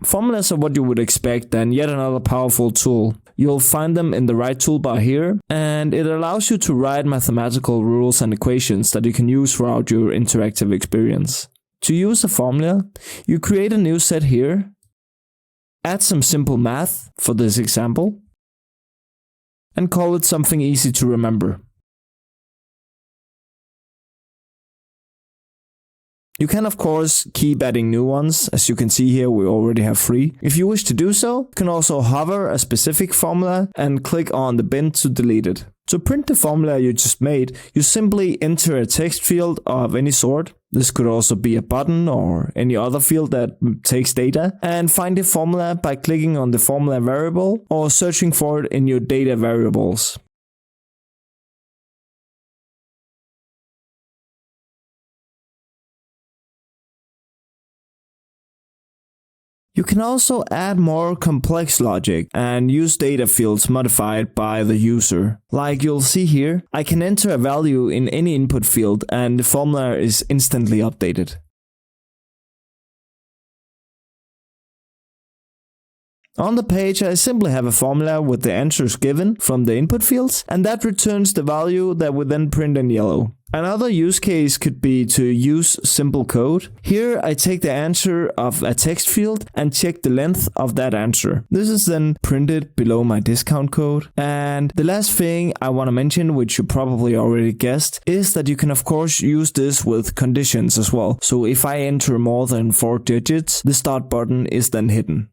Formulas are what you would expect, and yet another powerful tool. You'll find them in the right toolbar here, and it allows you to write mathematical rules and equations that you can use throughout your interactive experience. To use a formula, you create a new set here, add some simple math for this example, and call it something easy to remember. You can of course keep adding new ones. As you can see here, we already have 3. If you wish to do so, you can also hover a specific formula and click on the bin to delete it. To print the formula you just made, you simply enter a text field of any sort. This could also be a button or any other field that takes data, and find the formula by clicking on the formula variable or searching for it in your data variables. You can also add more complex logic and use data fields modified by the user. Like you'll see here, I can enter a value in any input field and the formula is instantly updated. On the page, I simply have a formula with the answers given from the input fields, and that returns the value that we then print in yellow. Another use case could be to use simple code. Here I take the answer of a text field and check the length of that answer. This is then printed below my discount code. And the last thing I want to mention, which you probably already guessed, is that you can of course use this with conditions as well. So if I enter more than 4 digits, the start button is then hidden.